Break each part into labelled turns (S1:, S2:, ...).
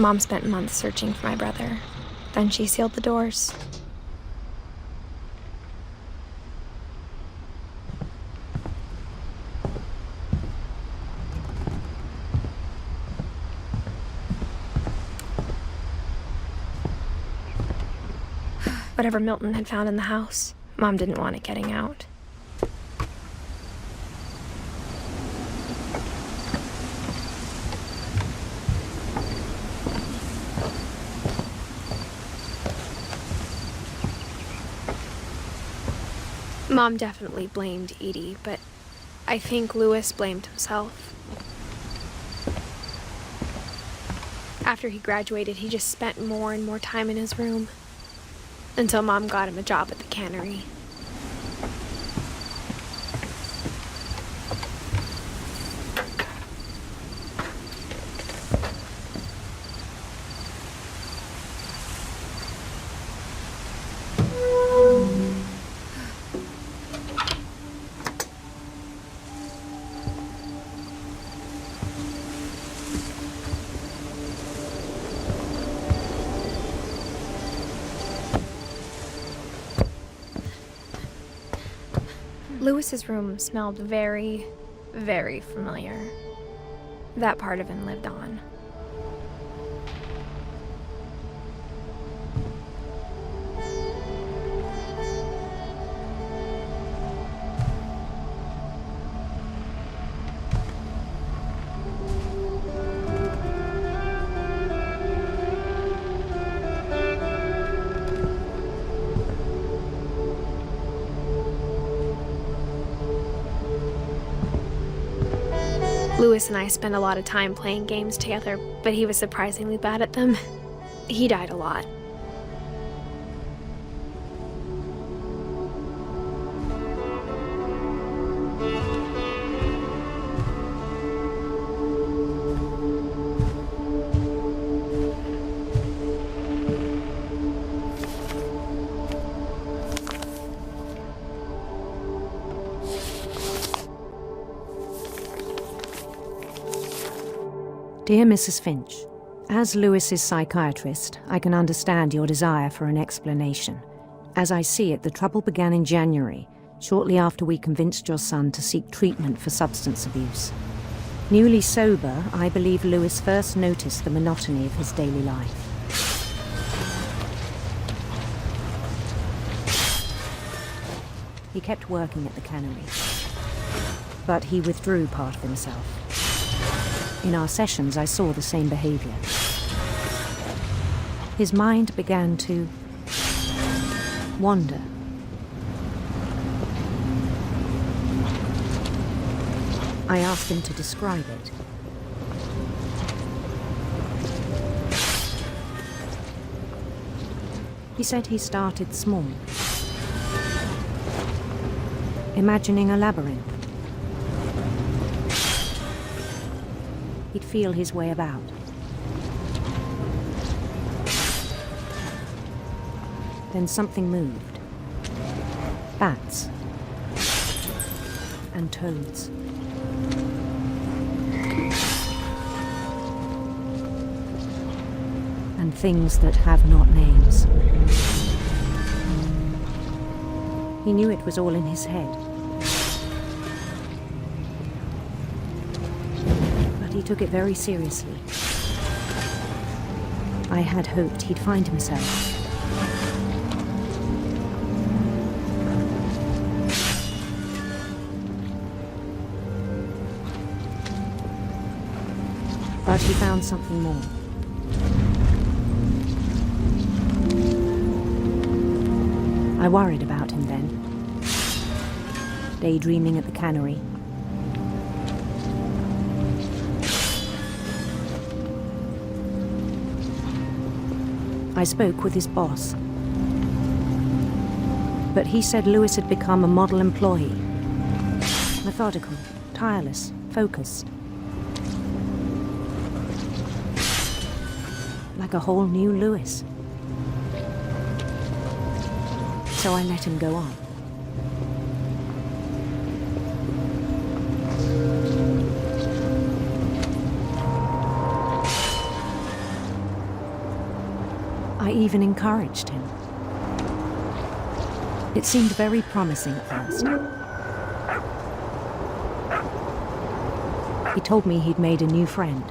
S1: Mom spent months searching for my brother. Then she sealed the doors. Whatever Milton had found in the house, Mom didn't want it getting out. Mom definitely blamed Edie, but I think Louis blamed himself. After he graduated, he just spent more and more time in his room, until Mom got him a job at the cannery. Louis's room smelled very, very familiar. That part of him lived on. Louis and I spent a lot of time playing games together, but he was surprisingly bad at them. He died a lot.
S2: Dear Mrs. Finch, as Louis's psychiatrist, I can understand your desire for an explanation. As I see it, the trouble began in January, shortly after we convinced your son to seek treatment for substance abuse. Newly sober, I believe Louis first noticed the monotony of his daily life. He kept working at the cannery, but he withdrew part of himself. In our sessions, I saw the same behavior. His mind began to wander. I asked him to describe it. He said he started small, imagining a labyrinth. He'd feel his way about. Then something moved. Bats and toads. And things that have not names. He knew it was all in his head. He took it very seriously. I had hoped he'd find himself. But he found something more. I worried about him then, daydreaming at the cannery. I spoke with his boss, but he said Louis had become a model employee. Methodical, tireless, focused. Like a whole new Louis. So I let him go on. I even encouraged him. It seemed very promising at first. He told me he'd made a new friend.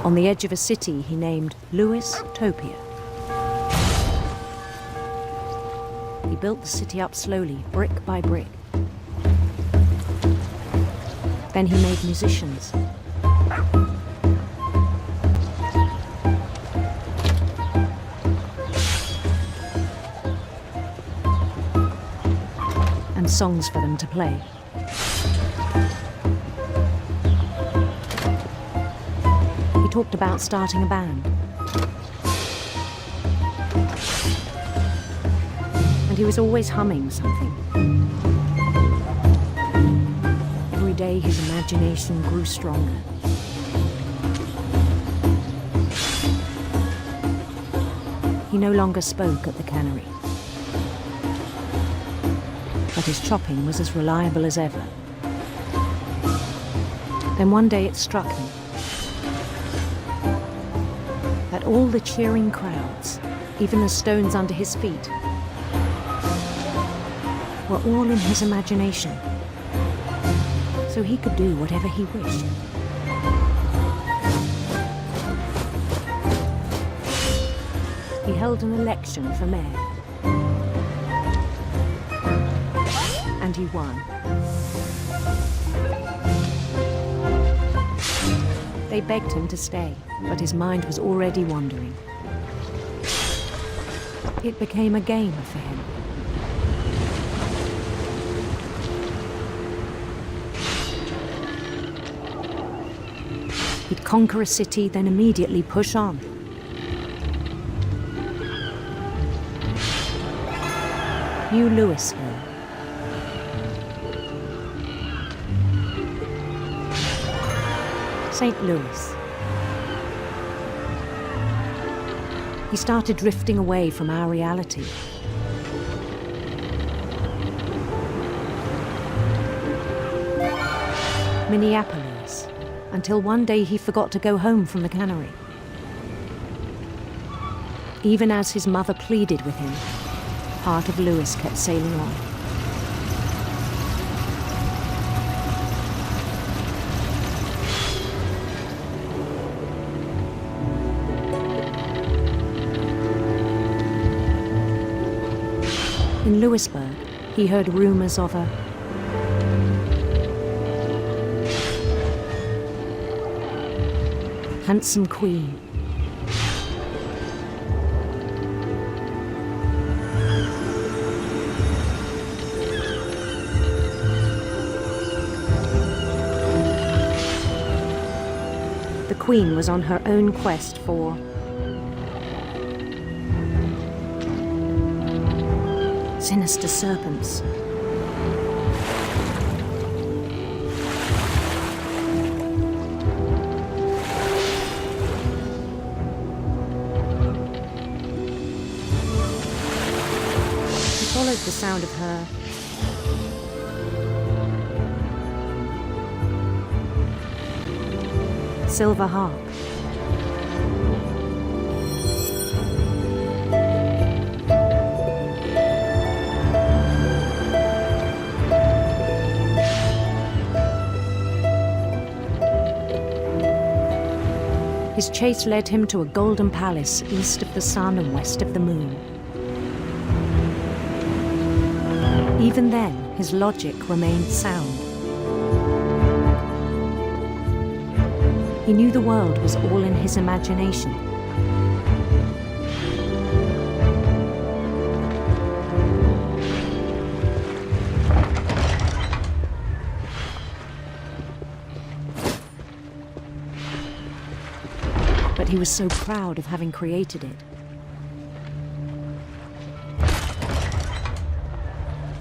S2: On the edge of a city he named Topia. He built the city up slowly, brick by brick. Then he made musicians. And songs for them to play. He talked about starting a band. And he was always humming something. Every day his imagination grew stronger. He no longer spoke at the cannery. But his chopping was as reliable as ever. Then one day it struck him that all the cheering crowds, even the stones under his feet, were all in his imagination, so he could do whatever he wished. He held an election for mayor, and he won. They begged him to stay, but his mind was already wandering. It became a game for him. He'd conquer a city, then immediately push on. New Louisville. St. Louis. He started drifting away from our reality. Minneapolis, until one day he forgot to go home from the cannery. Even as his mother pleaded with him, part of Louis kept sailing on. In Louisburg, he heard rumors of a handsome queen. The queen was on her own quest for sinister serpents. He followed the sound of her silver harp. His chase led him to a golden palace east of the sun and west of the moon. Even then, his logic remained sound. He knew the world was all in his imagination. But he was so proud of having created it.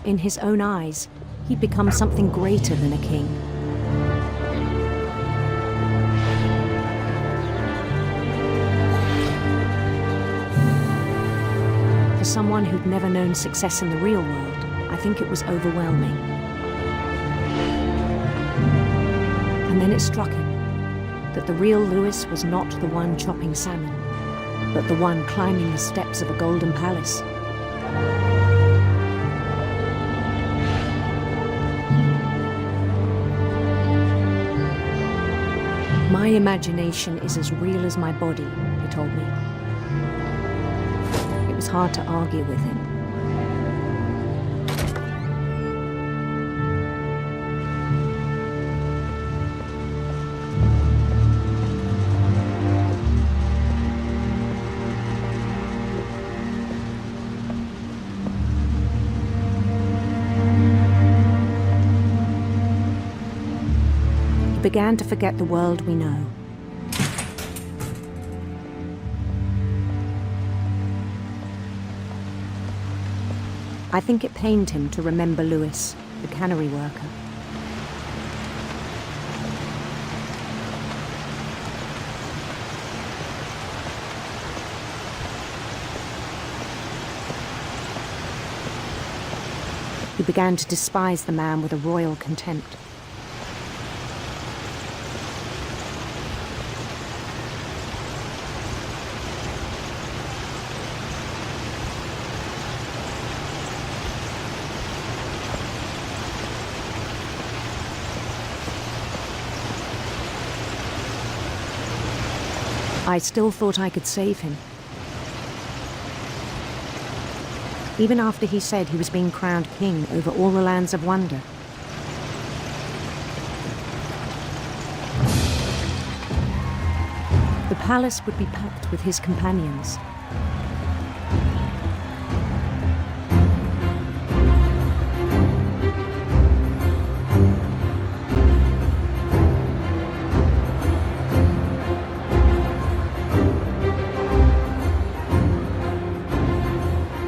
S2: In his own eyes, he'd become something greater than a king. For someone who'd never known success in the real world, I think it was overwhelming. And And then it struck him that the real Lewis was not the one chopping salmon, but the one climbing the steps of a golden palace. My imagination is as real as my body, he told me. It was hard to argue with him. Began to forget the world we know. I think it pained him to remember Lewis, the cannery worker. He began to despise the man with a royal contempt. I still thought I could save him. Even after he said he was being crowned king over all the lands of wonder. The palace would be packed with his companions.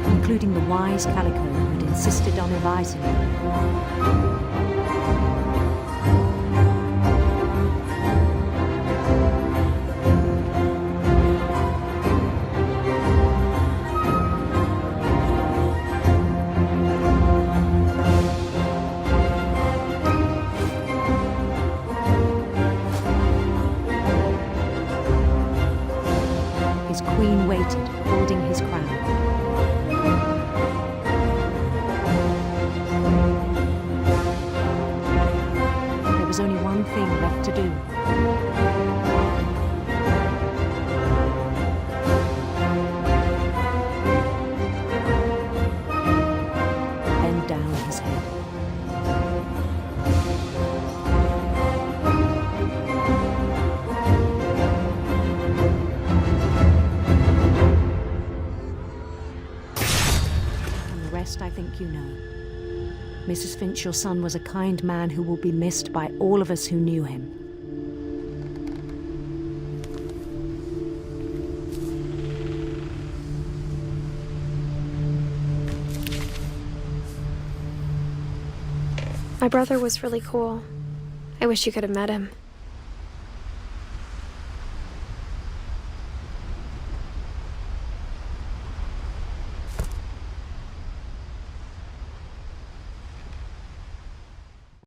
S2: Including the wise Calico who'd insisted on advising him. His queen waited, holding his crown. There was only one thing left to do. Bend down his head. And the rest I think you know. Mrs. Finch, your son was a kind man who will be missed by all of us who knew him.
S1: My brother was really cool. I wish you could have met him.